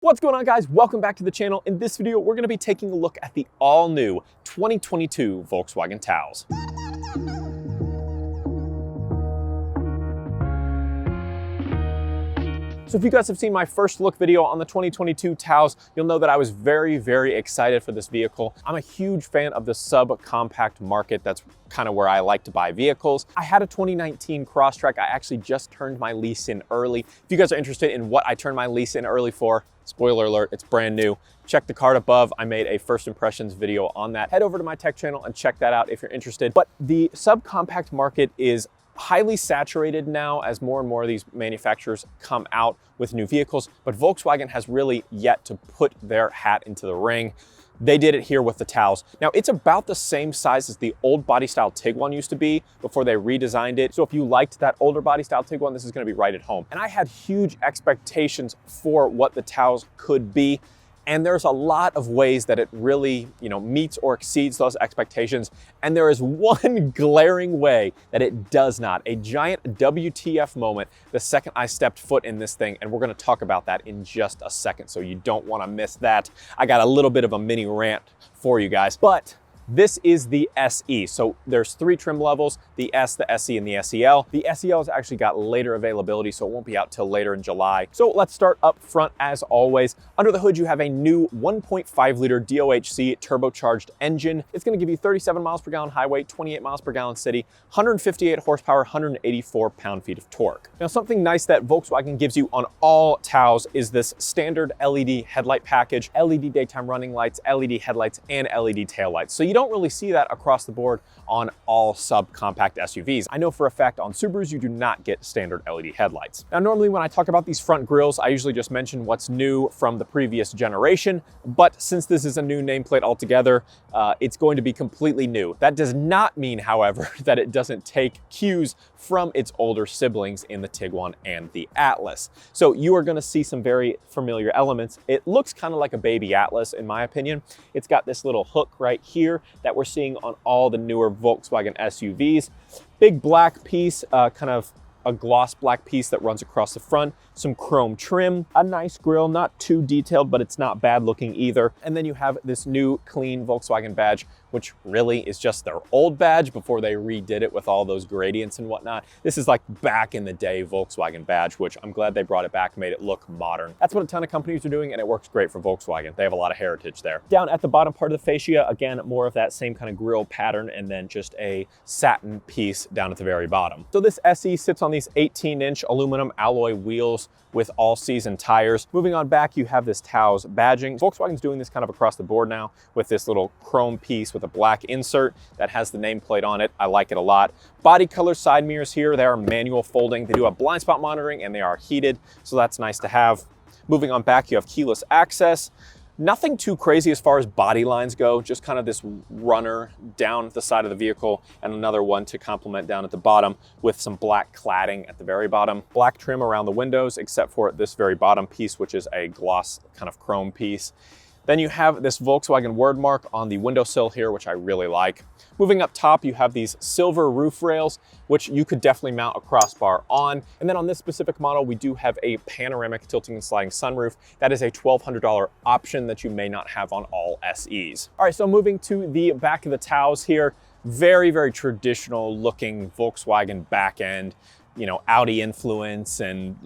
What's going on, guys? Welcome back to the channel. In this video, we're going to be taking a look at the all-new 2022 Volkswagen Taos. So if you guys have seen my first look video on the 2022 Taos, you'll know that I was very excited for this vehicle. I'm a huge fan of the subcompact market. That's kind of where I like to buy vehicles. I had a 2019 Crosstrek. I actually just turned my lease in early. If you guys are interested in what I turned my lease in early for, spoiler alert, it's brand new. Check the card above. I made a first impressions video on that. Head over to my tech channel and check that out if you're interested. But the subcompact market is highly saturated now as more and more of these manufacturers come out with new vehicles, but Volkswagen has really yet to put their hat into the ring. They did it here with the Taos. Now, it's about the same size as the old body style Tiguan used to be before they redesigned it. So if you liked that older body style Tiguan, this is gonna be right at home. And I had huge expectations for what the Taos could be. And there's a lot of ways that it really, meets or exceeds those expectations. And there is one glaring way that it does not. A giant WTF moment the second I stepped foot in this thing. And we're gonna talk about that in just a second. So you don't wanna miss that. I got a little bit of a mini rant for you guys, but this is the SE. So there's three trim levels, the S, the SE, and the SEL. The SEL has actually got later availability, so it won't be out till later in July. So let's start up front as always. Under the hood, you have a new 1.5 liter DOHC turbocharged engine. It's gonna give you 37 miles per gallon highway, 28 miles per gallon city, 158 horsepower, 184 pound-feet of torque. Now, something nice that Volkswagen gives you on all Taos is this standard LED headlight package, LED daytime running lights, LED headlights, and LED taillights. So you don't really see that across the board on all subcompact SUVs. I know for a fact on Subarus, you do not get standard LED headlights. Now, normally when I talk about these front grills, I usually just mention what's new from the previous generation, but since this is a new nameplate altogether, it's going to be completely new. That does not mean, however, that it doesn't take cues from its older siblings in the Tiguan and the Atlas. So you are gonna see some very familiar elements. It looks kind of like a baby Atlas, in my opinion. It's got this little hook right here that we're seeing on all the newer Volkswagen SUVs. Big black piece, kind of a gloss black piece that runs across the front, some chrome trim, a nice grille, not too detailed, but it's not bad looking either. And then you have this new clean Volkswagen badge, which really is just their old badge before they redid it with all those gradients and whatnot. This is like back in the day Volkswagen badge, which I'm glad they brought it back, made it look modern. That's what a ton of companies are doing, and it works great for Volkswagen. They have a lot of heritage there. Down at the bottom part of the fascia, again, more of that same kind of grille pattern, and then just a satin piece down at the very bottom. So this SE sits on these 18-inch aluminum alloy wheels with all-season tires. Moving on back, you have this Taos badging. Volkswagen's doing this kind of across the board now with this little chrome piece with a black insert that has the nameplate on it. I like it a lot. Body color side mirrors here, they are manual folding. They do have blind spot monitoring and they are heated, so that's nice to have. Moving on back, you have keyless access. Nothing too crazy as far as body lines go, just kind of this runner down the side of the vehicle and another one to complement down at the bottom with some black cladding at the very bottom. Black trim around the windows, except for this very bottom piece, which is a gloss kind of chrome piece. Then you have this Volkswagen word mark on the windowsill here, which I really like. Moving up top, you have these silver roof rails, which you could definitely mount a crossbar on. And then on this specific model, we do have a panoramic tilting and sliding sunroof. That is a $1,200 option that you may not have on all SEs. All right, so moving to the back of the Taos here, very traditional looking Volkswagen back end. Audi influence and,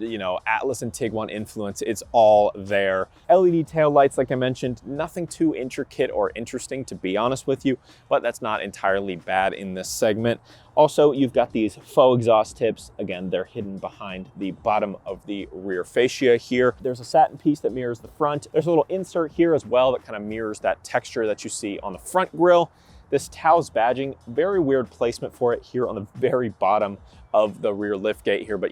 Atlas and Tiguan influence, it's all there. LED taillights, like I mentioned, nothing too intricate or interesting, to be honest with you, but that's not entirely bad in this segment. Also, you've got these faux exhaust tips. Again, they're hidden behind the bottom of the rear fascia here. There's a satin piece that mirrors the front. There's a little insert here as well that kind of mirrors that texture that you see on the front grille. This Taos badging, very weird placement for it here on the very bottom of the rear liftgate here, but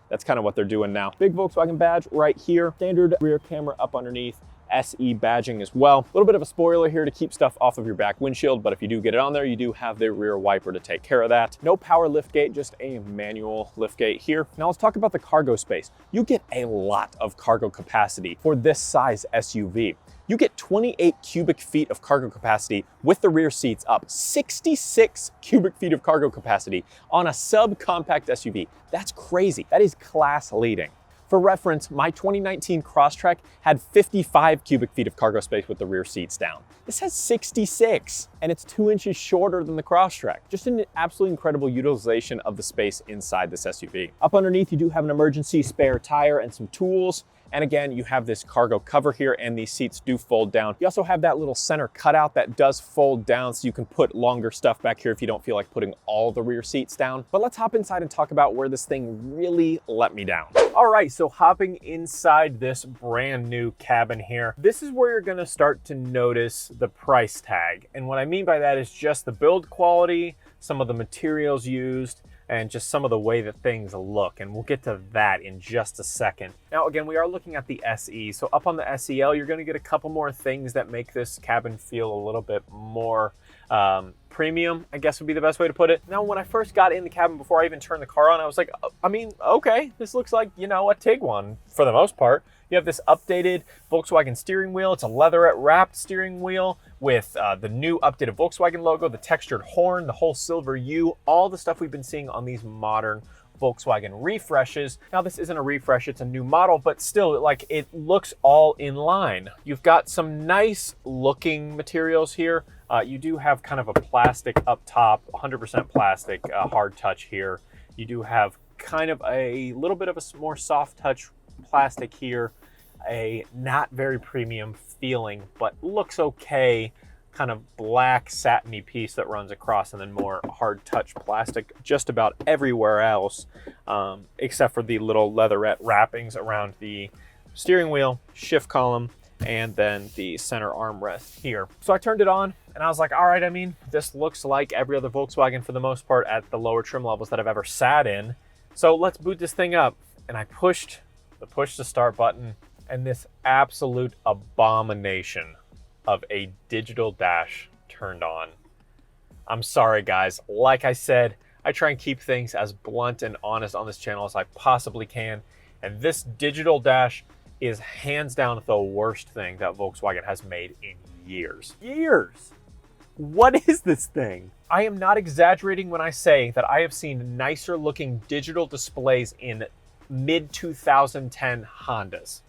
that's kind of what they're doing now. Big Volkswagen badge right here, standard rear camera up underneath, SE badging as well. A little bit of a spoiler here to keep stuff off of your back windshield, but if you do get it on there, you do have the rear wiper to take care of that. No power liftgate, just a manual liftgate here. Now let's talk about the cargo space. You get a lot of cargo capacity for this size SUV. You get 28 cubic feet of cargo capacity with the rear seats up, 66 cubic feet of cargo capacity on a subcompact SUV. That's crazy. That is class leading. For reference, my 2019 Crosstrek had 55 cubic feet of cargo space with the rear seats down. This has 66, and it's 2 inches shorter than the Crosstrek. Just an absolutely incredible utilization of the space inside this SUV. Up underneath, you do have an emergency spare tire and some tools. And again, you have this cargo cover here, and these seats do fold down. You also have that little center cutout that does fold down, so you can put longer stuff back here if you don't feel like putting all the rear seats down. But let's hop inside and talk about where this thing really let me down. All right, so hopping inside this brand new cabin here, this is where you're gonna start to notice the price tag. And what I mean by that is just the build quality, some of the materials used, and just some of the way that things look. And we'll get to that in just a second. Now, again, we are looking at the SE. So up on the SEL, you're gonna get a couple more things that make this cabin feel a little bit more premium, I guess would be the best way to put it. Now, when I first got in the cabin, before I even turned the car on, I was like, I mean, okay, this looks like, you know, a Tiguan for the most part. You have this updated Volkswagen steering wheel. It's a leatherette wrapped steering wheel with the new updated Volkswagen logo, the textured horn, the whole silver U, all the stuff we've been seeing on these modern Volkswagen refreshes. Now, this isn't a refresh, it's a new model, but still, like, it looks all in line. You've got some nice looking materials here. You do have kind of a plastic up top, 100% plastic, hard touch here. You do have kind of a little bit of a more soft touch plastic here, a not very premium feeling, but looks okay, kind of black satiny piece that runs across, and then more hard touch plastic just about everywhere else, except for the little leatherette wrappings around the steering wheel, shift column, and then the center armrest here. So I turned it on and I was like, all right, I mean, this looks like every other Volkswagen for the most part at the lower trim levels that I've ever sat in. So let's boot this thing up. And I pushed the push to start button, and this absolute abomination of a digital dash turned on. I'm sorry, guys. Like I said, I try and keep things as blunt and honest on this channel as I possibly can. And this digital dash is hands down the worst thing that Volkswagen has made in years. Years! What is this thing? I am not exaggerating when I say that I have seen nicer looking digital displays in mid-2010 Hondas.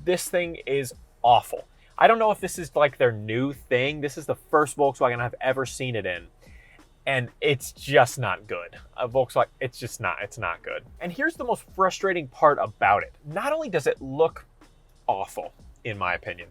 This thing is awful. I don't know if this is like their new thing. This is the first Volkswagen I've ever seen it in. And it's just not good. Volkswagen, it's not good. And here's the most frustrating part about it. Not only does it look awful, in my opinion,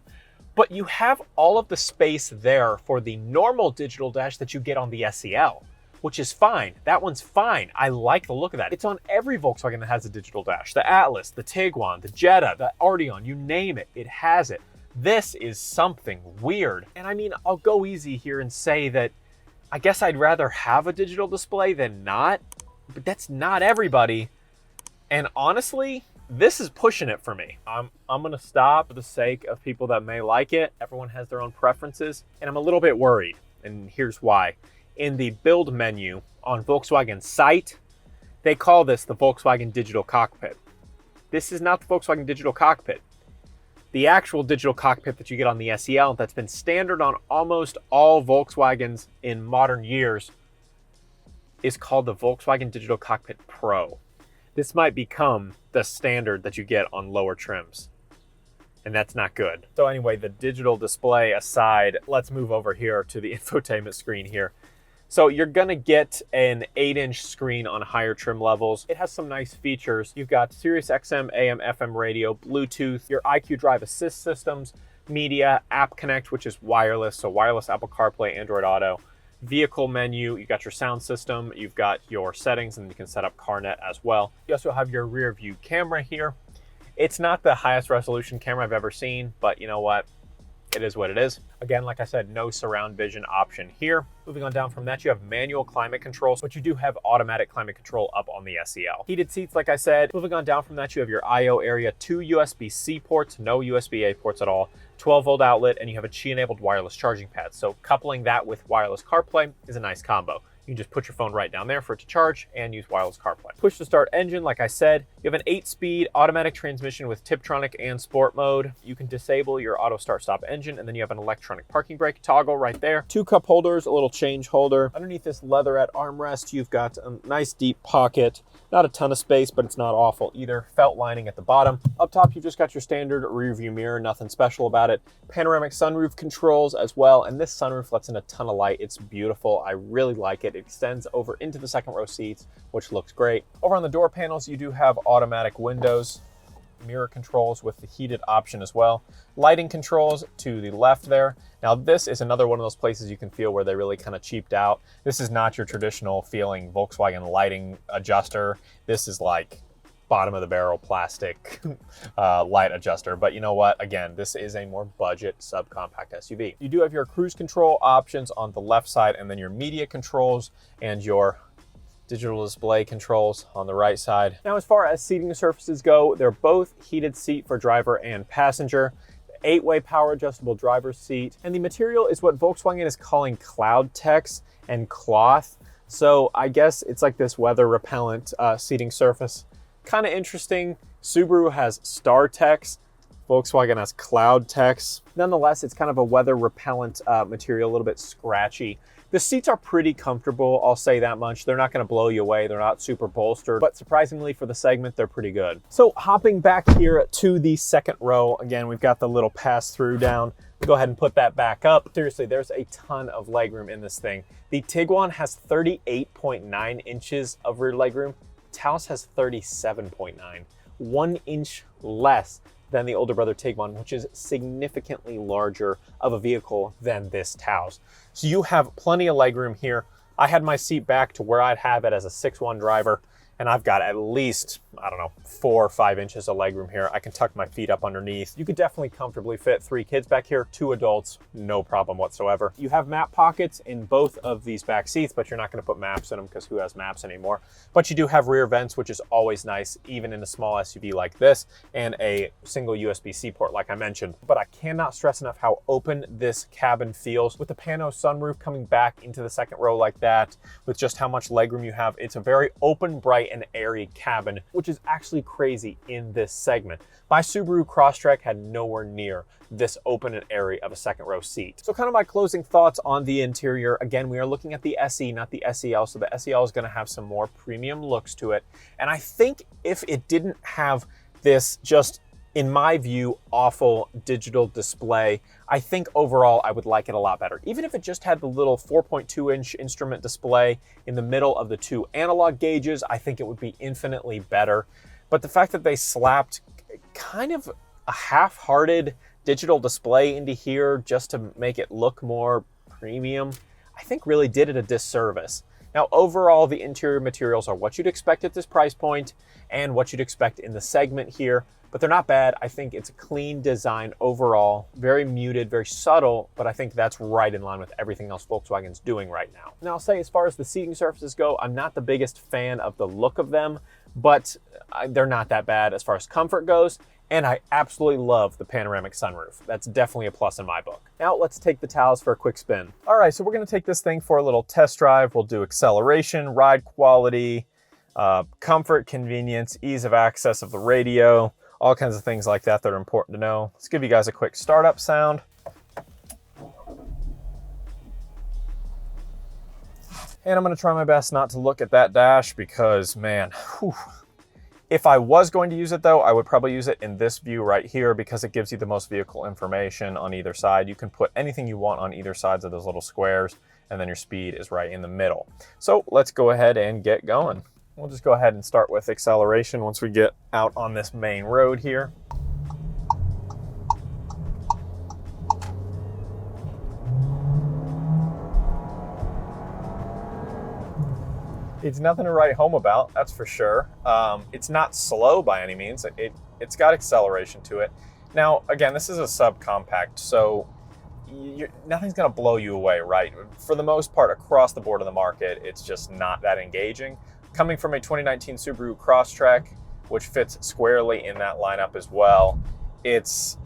but you have all of the space there for the normal digital dash that you get on the SEL, which is fine. That one's fine. I like the look of that. It's on every Volkswagen that has a digital dash. The Atlas, the Tiguan, the Jetta, the Arteon, you name it, it has it. This is something weird. And I mean, I'll go easy here and say that I guess I'd rather have a digital display than not, but that's not everybody. And honestly, this is pushing it for me. I'm gonna stop for the sake of people that may like it. Everyone has their own preferences, and I'm a little bit worried, and here's why. In the build menu on Volkswagen's site, they call this the Volkswagen Digital Cockpit. This is not the Volkswagen Digital Cockpit. The actual digital cockpit that you get on the SEL that's been standard on almost all Volkswagens in modern years is called the Volkswagen Digital Cockpit Pro. This might become the standard that you get on lower trims, and that's not good. So anyway, the digital display aside, let's move over here to the infotainment screen here. So you're gonna get an 8-inch screen on higher trim levels. It has some nice features. You've got Sirius XM, AM, FM radio, Bluetooth, your IQ Drive Assist systems, media, App Connect, which is wireless, so wireless Apple CarPlay, Android Auto, vehicle menu, you got your sound system, you've got your settings, and you can set up CarNet as well. You also have your rear view camera here. It's not the highest resolution camera I've ever seen, but you know what? It is what it is. Again, like I said, no surround vision option here. Moving on down from that, you have manual climate control, but you do have automatic climate control up on the SEL. Heated seats, like I said. Moving on down from that, you have your I/O area, 2 USB-C ports, no USB-A ports at all, 12-volt outlet, and you have a Qi-enabled wireless charging pad. So coupling that with wireless CarPlay is a nice combo. You can just put your phone right down there for it to charge and use wireless CarPlay. Push to start engine, like I said, you have an 8-speed automatic transmission with Tiptronic and Sport mode. You can disable your auto start stop engine, and then you have an electronic parking brake toggle right there. 2 cup holders, a little change holder. Underneath this leatherette armrest, you've got a nice deep pocket. Not a ton of space, but it's not awful either. Felt lining at the bottom. Up top, you've just got your standard rear view mirror, nothing special about it. Panoramic sunroof controls as well, and this sunroof lets in a ton of light. It's beautiful. I really like it. It extends over into the second row seats, which looks great. Over on the door panels, you do have automatic windows, mirror controls with the heated option as well. Lighting controls to the left there. Now this is another one of those places you can feel where they really kind of cheaped out. This is not your traditional feeling Volkswagen lighting adjuster. This is like bottom of the barrel plastic light adjuster. But you know what? Again, this is a more budget subcompact SUV. You do have your cruise control options on the left side, and then your media controls and your digital display controls on the right side. Now, as far as seating surfaces go, they're both heated seat for driver and passenger. 8-way power adjustable driver's seat. And the material is what Volkswagen is calling Cloud Tex and cloth. So I guess it's like this weather repellent seating surface. Kind of interesting. Subaru has Star Tex. Volkswagen has Cloud Tex. Nonetheless, it's kind of a weather repellent material, a little bit scratchy. The seats are pretty comfortable, I'll say that much. They're not gonna blow you away. They're not super bolstered, but surprisingly for the segment, they're pretty good. So hopping back here to the second row, again, we've got the little pass-through down. Go ahead and put that back up. Seriously, there's a ton of legroom in this thing. The Tiguan has 38.9 inches of rear legroom. Taos has 37.9, 1 inch less than the older brother Tiguan, which is significantly larger of a vehicle than this Taos. So you have plenty of legroom here. I had my seat back to where I'd have it as a 6'1" driver, and I've got at least, I don't know, 4 or 5 inches of legroom here. I can tuck my feet up underneath. You could definitely comfortably fit 3 kids back here, 2 adults, no problem whatsoever. You have map pockets in both of these back seats, but you're not gonna put maps in them because who has maps anymore? But you do have rear vents, which is always nice, even in a small SUV like this, and a single USB-C port like I mentioned. But I cannot stress enough how open this cabin feels. With the pano sunroof coming back into the second row like that, with just how much legroom you have, it's a very open, bright, and airy cabin, which is actually crazy in this segment. My Subaru Crosstrek had nowhere near this open and airy of a second row seat. So kind of my closing thoughts on the interior. Again, we are looking at the SE, not the SEL. So the SEL is going to have some more premium looks to it. And I think if it didn't have this just, in my view, awful digital display, I think overall I would like it a lot better. Even if it just had the little 4.2-inch instrument display in the middle of the 2 analog gauges, I think it would be infinitely better. But the fact that they slapped kind of a half-hearted digital display into here just to make it look more premium, I think really did it a disservice. Now, overall, the interior materials are what you'd expect at this price point and what you'd expect in the segment here, but they're not bad. I think it's a clean design overall, very muted, very subtle, but I think that's right in line with everything else Volkswagen's doing right now. Now, I'll say as far as the seating surfaces go, I'm not the biggest fan of the look of them, but they're not that bad as far as comfort goes. And I absolutely love the panoramic sunroof. That's definitely a plus in my book. Now let's take the Taos for a quick spin. All right, so we're gonna take this thing for a little test drive. We'll do acceleration, ride quality, comfort, convenience, ease of access of the radio, all kinds of things like that that are important to know. Let's give you guys a quick startup sound. And I'm gonna try my best not to look at that dash because, man, whew. If I was going to use it though, I would probably use it in this view right here because it gives you the most vehicle information on either side. You can put anything you want on either sides of those little squares, and then your speed is right in the middle. So let's go ahead and get going. We'll just go ahead and start with acceleration once we get out on this main road here. It's nothing to write home about, that's for sure. It's not slow by any means. It's got acceleration to it. Now, again, this is a subcompact, so nothing's gonna blow you away, right? For the most part, across the board of the market, it's just not that engaging. Coming from a 2019 Subaru Crosstrek, which fits squarely in that lineup as well, it's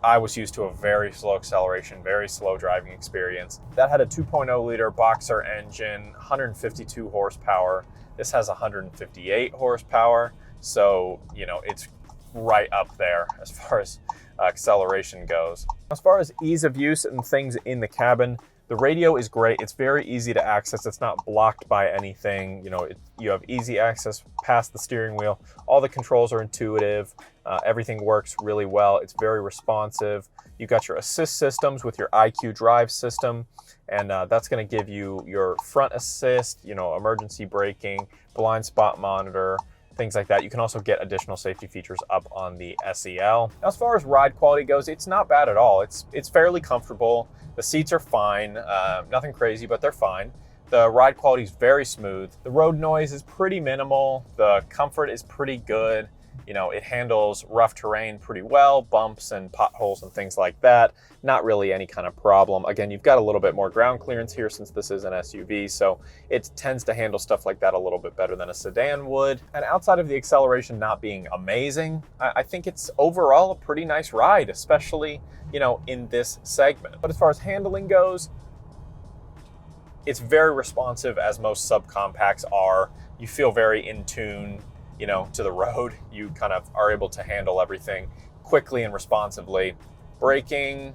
I was used to a very slow acceleration, very slow driving experience. That had a 2.0 liter Boxer engine, 152 horsepower. This has 158 horsepower. So, you know, it's right up there as far as acceleration goes. As far as ease of use and things in the cabin, the radio is great. It's very easy to access. It's not blocked by anything. You know, you have easy access past the steering wheel. All the controls are intuitive. Everything works really well. It's very responsive. You've got your assist systems with your IQ drive system, and that's going to give you your front assist, you know, emergency braking, blind spot monitor, things like that. You can also get additional safety features up on the SEL. As far as ride quality goes, it's not bad at all. It's fairly comfortable. The seats are fine, nothing crazy, but they're fine. The ride quality is very smooth. The road noise is pretty minimal. The comfort is pretty good. You know, it handles rough terrain pretty well, bumps and potholes and things like that. Not really any kind of problem. Again, you've got a little bit more ground clearance here since this is an SUV, so it tends to handle stuff like that a little bit better than a sedan would. And outside of the acceleration not being amazing, I think it's overall a pretty nice ride, especially, you know, in this segment. But as far as handling goes, it's very responsive, as most subcompacts are. You feel very in tune, you know, to the road. You kind of are able to handle everything quickly and responsively. Braking,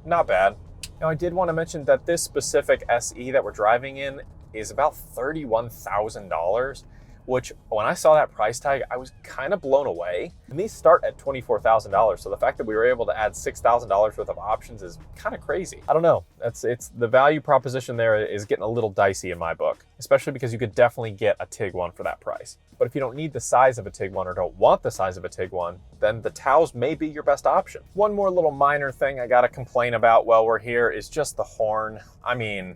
not bad. Now, I did want to mention that this specific SE that we're driving in is about $31,000, which when I saw that price tag, I was kind of blown away. And these start at $24,000. So the fact that we were able to add $6,000 worth of options is kind of crazy. I don't know. It's the value proposition there is getting a little dicey in my book, especially because you could definitely get a Tiguan for that price. But if you don't need the size of a Tiguan or don't want the size of a Tiguan, then the Taos may be your best option. One more little minor thing I gotta complain about while we're here is just the horn. I mean,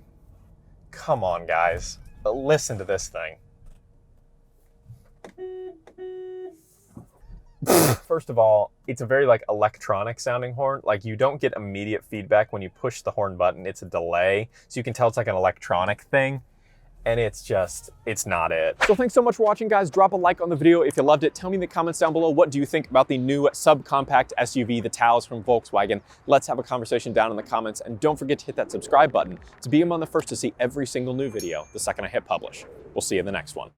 come on, guys. Listen to this thing. First of all, it's a very like electronic sounding horn. Like, you don't get immediate feedback when you push the horn button. It's a delay. So you can tell it's like an electronic thing. And it's not it. So thanks so much for watching, guys. Drop a like on the video if you loved it. Tell me in the comments down below, what do you think about the new subcompact SUV, the Taos from Volkswagen? Let's have a conversation down in the comments. And don't forget to hit that subscribe button to be among the first to see every single new video the second I hit publish. We'll see you in the next one.